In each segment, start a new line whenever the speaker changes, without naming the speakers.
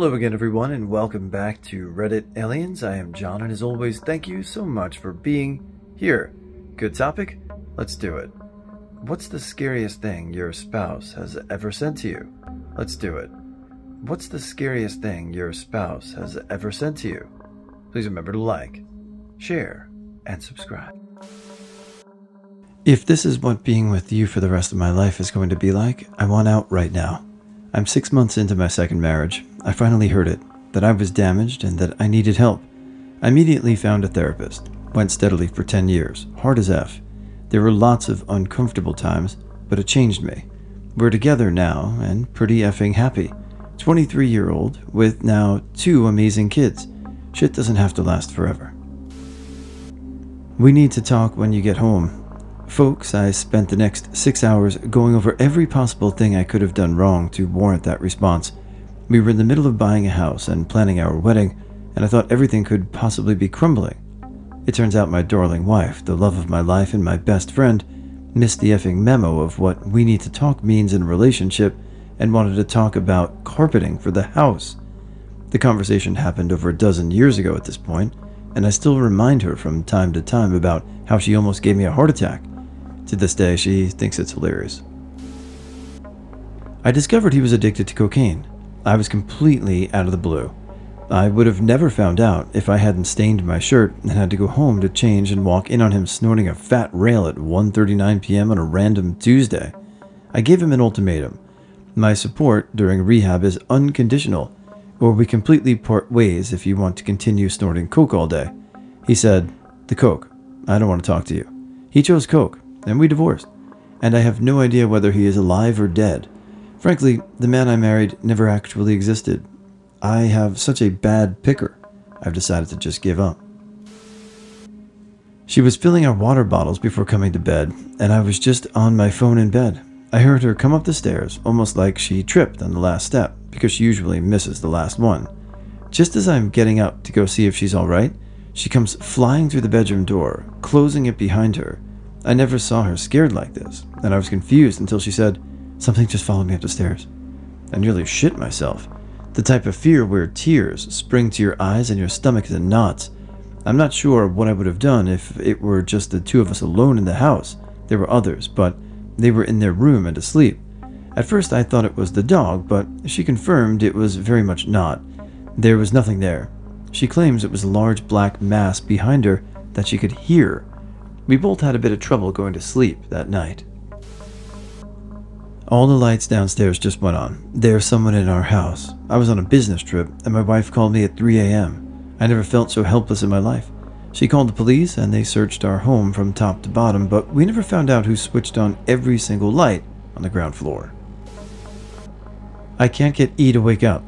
Hello again everyone and welcome back to Reddit Aliens. I am John and as always thank you so much for being here. Good topic? Let's do it. What's the scariest thing your spouse has ever said to you? Let's do it. What's the scariest thing your spouse has ever said to you? Please remember to like, share, and subscribe. If this is what being with you for the rest of my life is going to be like, I want out right now. I'm 6 months into my second marriage. I finally heard it, that I was damaged and that I needed help. I immediately found a therapist, went steadily for 10 years, hard as F. There were lots of uncomfortable times, but it changed me. We're together now and pretty effing happy. 23-year-old with now 2 amazing kids. Shit doesn't have to last forever. We need to talk when you get home. Folks, I spent the next 6 hours going over every possible thing I could have done wrong to warrant that response. We were in the middle of buying a house and planning our wedding, and I thought everything could possibly be crumbling. It turns out my darling wife, the love of my life and my best friend, missed the effing memo of what we need to talk means in a relationship and wanted to talk about carpeting for the house. The conversation happened over a dozen years ago at this point, and I still remind her from time to time about how she almost gave me a heart attack. To this day, she thinks it's hilarious. I discovered he was addicted to cocaine. I was completely out of the blue. I would have never found out if I hadn't stained my shirt and had to go home to change and walk in on him snorting a fat rail at 1:39 p.m. on a random Tuesday. I gave him an ultimatum. My support during rehab is unconditional, or we completely part ways if you want to continue snorting coke all day. He said, "The coke. I don't want to talk to you." He chose coke. And we divorced, and I have no idea whether he is alive or dead. Frankly, the man I married never actually existed. I have such a bad picker, I've decided to just give up. She was filling our water bottles before coming to bed, and I was just on my phone in bed. I heard her come up the stairs, almost like she tripped on the last step, because she usually misses the last one. Just as I'm getting up to go see if she's alright, she comes flying through the bedroom door, closing it behind her. I never saw her scared like this, and I was confused until she said, "Something just followed me up the stairs." I nearly shit myself. The type of fear where tears spring to your eyes and your stomach is in knots. I'm not sure what I would have done if it were just the 2 of us alone in the house. There were others, but they were in their room and asleep. At first I thought it was the dog, but she confirmed it was very much not. There was nothing there. She claims it was a large black mass behind her that she could hear. We both had a bit of trouble going to sleep that night. All the lights downstairs just went on. There's someone in our house. I was on a business trip, and my wife called me at 3 a.m. I never felt so helpless in my life. She called the police, and they searched our home from top to bottom, but we never found out who switched on every single light on the ground floor. I can't get E to wake up.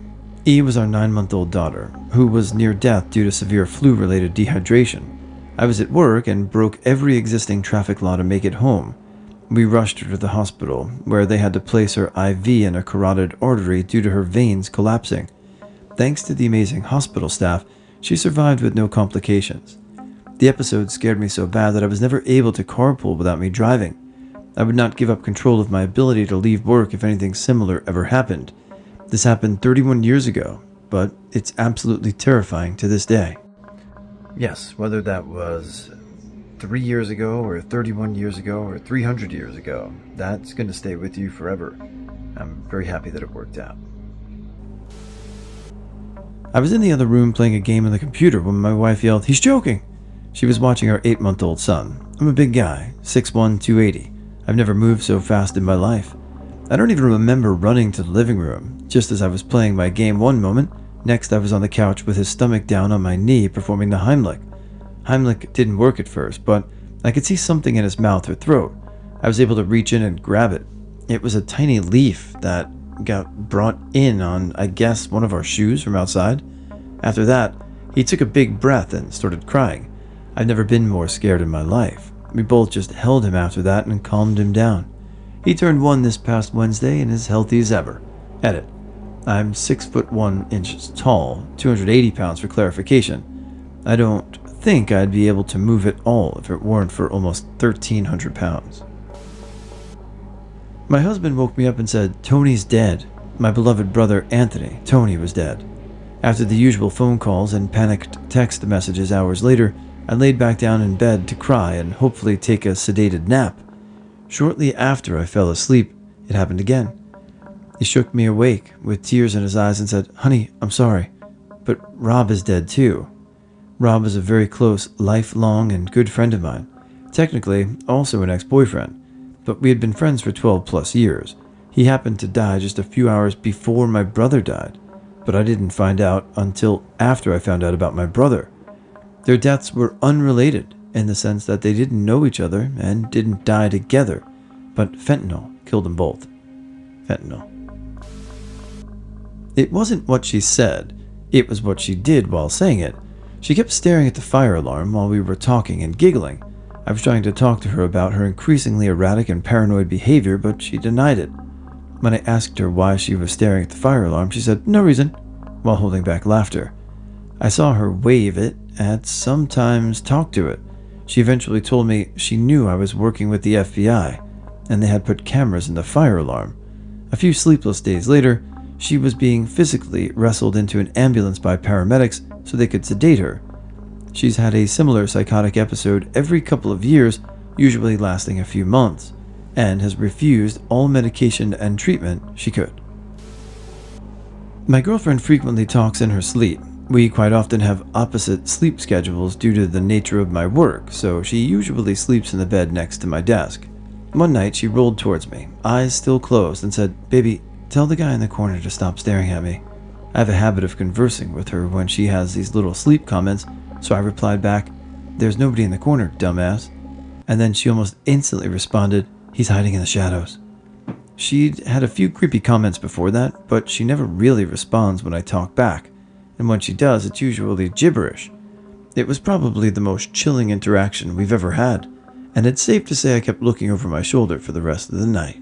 E was our 9-month-old daughter, who was near death due to severe flu-related dehydration. I was at work and broke every existing traffic law to make it home. We rushed her to the hospital, where they had to place her IV in a carotid artery due to her veins collapsing. Thanks to the amazing hospital staff, she survived with no complications. The episode scared me so bad that I was never able to carpool without me driving. I would not give up control of my ability to leave work if anything similar ever happened. This happened 31 years ago, but it's absolutely terrifying to this day. Yes, whether that was 3 years ago or 31 years ago or 300 years ago, that's going to stay with you forever. I'm very happy that it worked out. I was in the other room playing a game on the computer when my wife yelled, "He's joking!" She was watching our 8-month-old son. I'm a big guy, 6'1", 280. I've never moved so fast in my life. I don't even remember running to the living room, just as I was playing my game one moment. Next, I was on the couch with his stomach down on my knee performing the Heimlich. Heimlich didn't work at first, but I could see something in his mouth or throat. I was able to reach in and grab it. It was a tiny leaf that got brought in on, I guess, one of our shoes from outside. After that, he took a big breath and started crying. I've never been more scared in my life. We both just held him after that and calmed him down. He turned 1 this past Wednesday and is healthy as ever. Edit. I'm 6'1" tall, 280 pounds for clarification. I don't think I'd be able to move at all if it weren't for almost 1,300 pounds. My husband woke me up and said, "Tony's dead." My beloved brother Anthony, Tony, was dead. After the usual phone calls and panicked text messages hours later, I laid back down in bed to cry and hopefully take a sedated nap. Shortly after I fell asleep, it happened again. He shook me awake with tears in his eyes and said, "Honey, I'm sorry, but Rob is dead too." Rob was a very close, lifelong, and good friend of mine. Technically, also an ex-boyfriend, but we had been friends for 12 plus years. He happened to die just a few hours before my brother died, but I didn't find out until after I found out about my brother. Their deaths were unrelated in the sense that they didn't know each other and didn't die together, but fentanyl killed them both. Fentanyl. It wasn't what she said, it was what she did while saying it. She kept staring at the fire alarm while we were talking and giggling. I was trying to talk to her about her increasingly erratic and paranoid behavior, but she denied it. When I asked her why she was staring at the fire alarm, she said, "No reason," while holding back laughter. I saw her wave it and sometimes talk to it. She eventually told me she knew I was working with the FBI, and they had put cameras in the fire alarm. A few sleepless days later, she was being physically wrestled into an ambulance by paramedics so they could sedate her. She's had a similar psychotic episode every couple of years, usually lasting a few months, and has refused all medication and treatment she could. My girlfriend frequently talks in her sleep. We quite often have opposite sleep schedules due to the nature of my work, so she usually sleeps in the bed next to my desk. One night she rolled towards me, eyes still closed, and said, "Baby, tell the guy in the corner to stop staring at me." I have a habit of conversing with her when she has these little sleep comments, so I replied back, "There's nobody in the corner, dumbass." And then she almost instantly responded, "He's hiding in the shadows." She'd had a few creepy comments before that, but she never really responds when I talk back, and when she does, it's usually gibberish. It was probably the most chilling interaction we've ever had, and it's safe to say I kept looking over my shoulder for the rest of the night.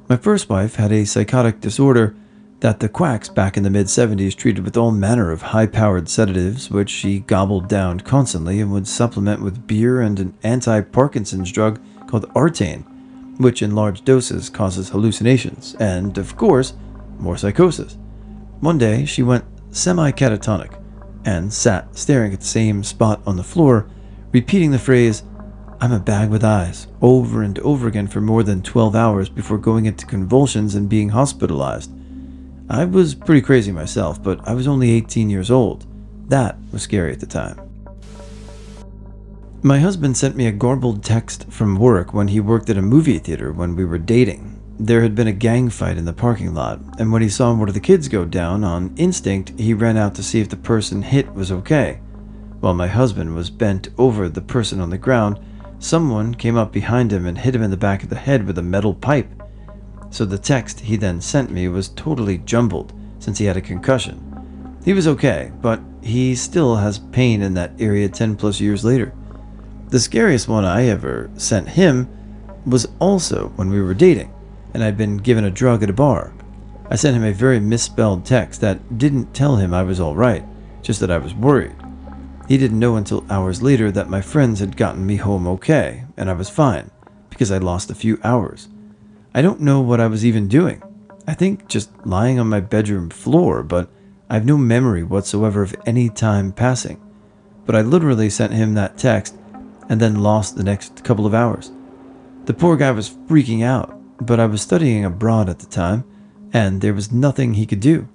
My first wife had a psychotic disorder that the quacks back in the mid-70s treated with all manner of high-powered sedatives, which she gobbled down constantly and would supplement with beer and an anti-Parkinson's drug called Artane, which in large doses causes hallucinations and, of course, more psychosis. One day, she went semi-catatonic and sat staring at the same spot on the floor, repeating the phrase, "I'm a bag with eyes," over and over again for more than 12 hours before going into convulsions and being hospitalized. I was pretty crazy myself, but I was only 18 years old. That was scary at the time. My husband sent me a garbled text from work when he worked at a movie theater when we were dating. There had been a gang fight in the parking lot, and when he saw one of the kids go down, on instinct, he ran out to see if the person hit was okay. While my husband was bent over the person on the ground, someone came up behind him and hit him in the back of the head with a metal pipe. So the text he then sent me was totally jumbled since he had a concussion. He was okay, but he still has pain in that area 10 plus years later. The scariest one I ever sent him was also when we were dating, and I'd been given a drug at a bar. I sent him a very misspelled text that didn't tell him I was alright, just that I was worried. He didn't know until hours later that my friends had gotten me home okay, and I was fine, because I lost a few hours. I don't know what I was even doing. I think just lying on my bedroom floor, but I have no memory whatsoever of any time passing. But I literally sent him that text and then lost the next couple of hours. The poor guy was freaking out, but I was studying abroad at the time, and there was nothing he could do.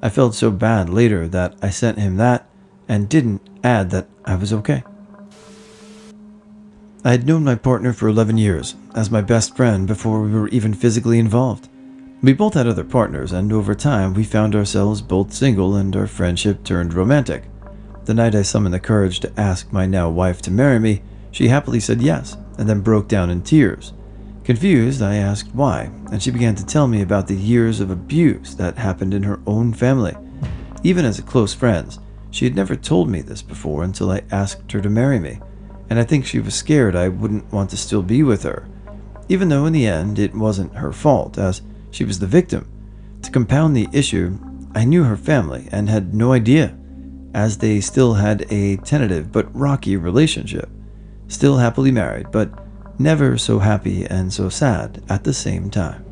I felt so bad later that I sent him that and didn't add that I was okay. I had known my partner for 11 years, as my best friend before we were even physically involved. We both had other partners, and over time we found ourselves both single and our friendship turned romantic. The night I summoned the courage to ask my now wife to marry me, she happily said yes, and then broke down in tears. Confused, I asked why, and she began to tell me about the years of abuse that happened in her own family. Even as close friends, she had never told me this before until I asked her to marry me, and I think she was scared I wouldn't want to still be with her, even though in the end it wasn't her fault, as she was the victim. To compound the issue, I knew her family and had no idea, as they still had a tentative but rocky relationship, still happily married, but never so happy and so sad at the same time.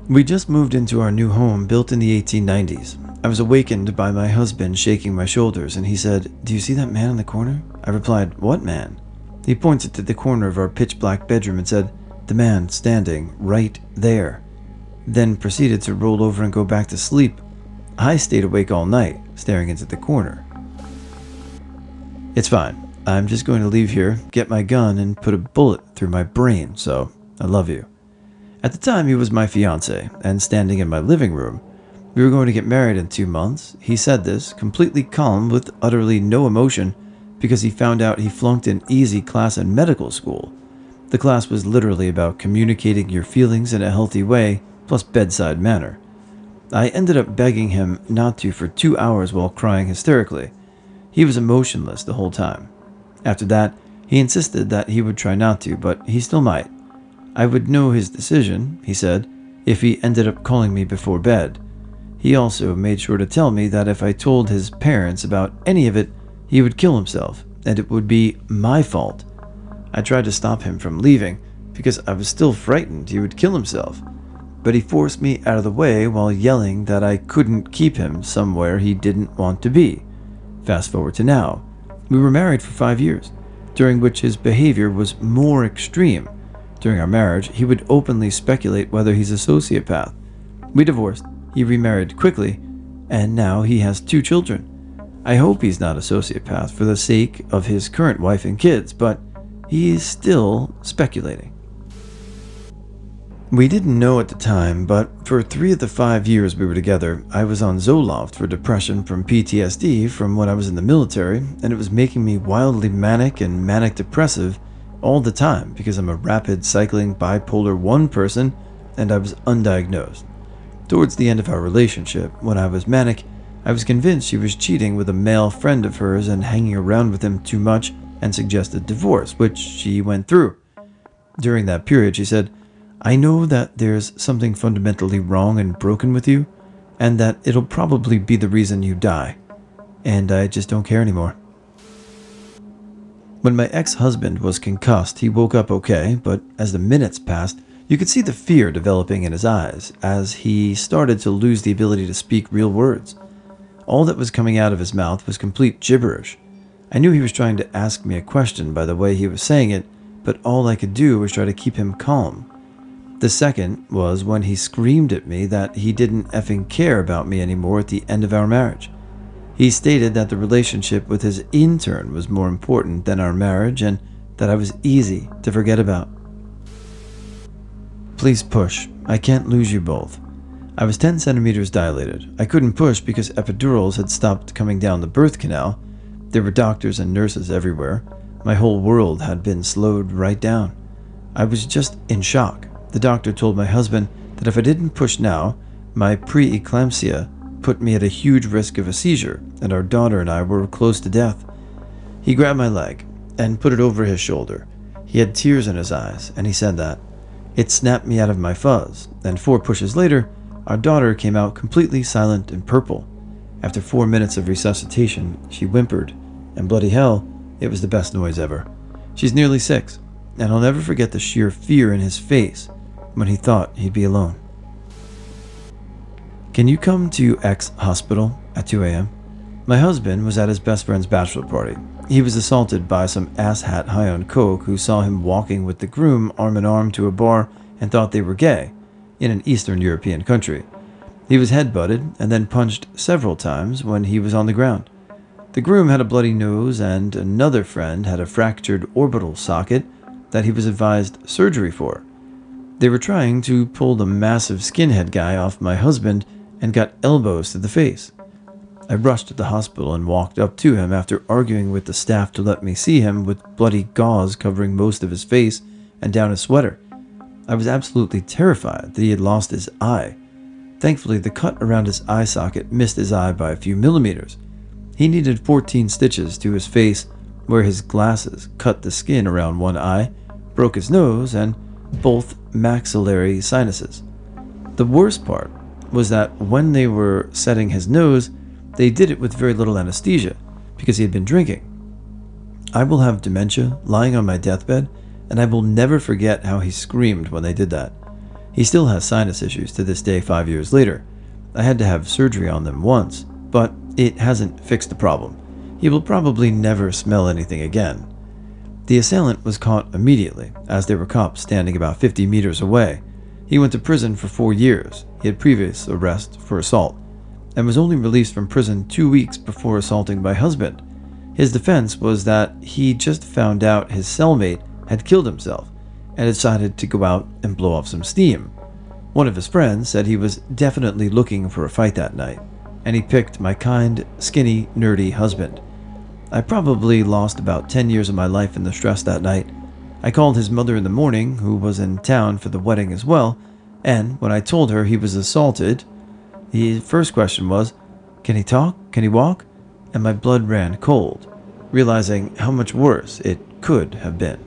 We just moved into our new home built in the 1890s. I was awakened by my husband shaking my shoulders, and he said, "Do you see that man in the corner?" I replied, "What man?" He pointed to the corner of our pitch-black bedroom and said, "The man standing right there," then proceeded to roll over and go back to sleep. I stayed awake all night, staring into the corner. "It's fine. I'm just going to leave here, get my gun, and put a bullet through my brain, so I love you." At the time, he was my fiancé, and standing in my living room. We were going to get married in 2 months. He said this, completely calm with utterly no emotion, because he found out he flunked an easy class in medical school. The class was literally about communicating your feelings in a healthy way, plus bedside manner. I ended up begging him not to for 2 hours while crying hysterically. He was emotionless the whole time. After that, he insisted that he would try not to, but he still might. I would know his decision, he said, if he ended up calling me before bed. He also made sure to tell me that if I told his parents about any of it, he would kill himself, and it would be my fault. I tried to stop him from leaving, because I was still frightened he would kill himself, but he forced me out of the way while yelling that I couldn't keep him somewhere he didn't want to be. Fast forward to now. We were married for 5 years, during which his behavior was more extreme. During our marriage, he would openly speculate whether he's a sociopath. We divorced, he remarried quickly, and now he has 2 children. I hope he's not a sociopath for the sake of his current wife and kids, but he's still speculating. We didn't know at the time, but for 3 of the 5 years we were together, I was on Zoloft for depression from PTSD from when I was in the military, and it was making me wildly manic and manic-depressive all the time because I'm a rapid cycling bipolar 1 person and I was undiagnosed. Towards the end of our relationship, when I was manic, I was convinced she was cheating with a male friend of hers and hanging around with him too much and suggested divorce, which she went through. During that period, she said, "I know that there's something fundamentally wrong and broken with you, and that it'll probably be the reason you die. And I just don't care anymore." When my ex-husband was concussed, he woke up okay, but as the minutes passed, you could see the fear developing in his eyes as he started to lose the ability to speak real words. All that was coming out of his mouth was complete gibberish. I knew he was trying to ask me a question by the way he was saying it, but all I could do was try to keep him calm. The second was when he screamed at me that he didn't effing care about me anymore at the end of our marriage. He stated that the relationship with his intern was more important than our marriage and that I was easy to forget about. "Please push. I can't lose you both." I was 10 centimeters dilated. I couldn't push because epidurals had stopped coming down the birth canal. There were doctors and nurses everywhere. My whole world had been slowed right down. I was just in shock. The doctor told my husband that if I didn't push now, my preeclampsia put me at a huge risk of a seizure, and our daughter and I were close to death. He grabbed my leg and put it over his shoulder. He had tears in his eyes, and he said that. It snapped me out of my fuzz, and 4 pushes later, our daughter came out completely silent and purple. After 4 minutes of resuscitation, she whimpered, and bloody hell, it was the best noise ever. She's nearly 6, and I'll never forget the sheer fear in his face when he thought he'd be alone. "Can you come to X hospital at 2 a.m.? My husband was at his best friend's bachelor party. He was assaulted by some asshat high on coke who saw him walking with the groom arm in arm to a bar and thought they were gay, in an Eastern European country. He was headbutted and then punched several times when he was on the ground. The groom had a bloody nose and another friend had a fractured orbital socket that he was advised surgery for. They were trying to pull the massive skinhead guy off my husband and got elbows to the face. I rushed to the hospital and walked up to him after arguing with the staff to let me see him with bloody gauze covering most of his face and down his sweater. I was absolutely terrified that he had lost his eye. Thankfully, the cut around his eye socket missed his eye by a few millimeters. He needed 14 stitches to his face where his glasses cut the skin around one eye, broke his nose, and both maxillary sinuses. The worst part was that when they were setting his nose, they did it with very little anesthesia because he had been drinking. I will have dementia lying on my deathbed, and I will never forget how he screamed when they did that. He still has sinus issues to this day 5 years later. I had to have surgery on them once, but it hasn't fixed the problem. He will probably never smell anything again. The assailant was caught immediately, as there were cops standing about 50 meters away. He went to prison for 4 years. He had previous arrest for assault, and was only released from prison 2 weeks before assaulting my husband. His defense was that he just found out his cellmate had killed himself and decided to go out and blow off some steam. One of his friends said he was definitely looking for a fight that night, and he picked my kind, skinny, nerdy husband. I probably lost about 10 years of my life in the stress that night. I called his mother in the morning, who was in town for the wedding as well, and when I told her he was assaulted, the first question was, "Can he talk? Can he walk?" And my blood ran cold, realizing how much worse it could have been.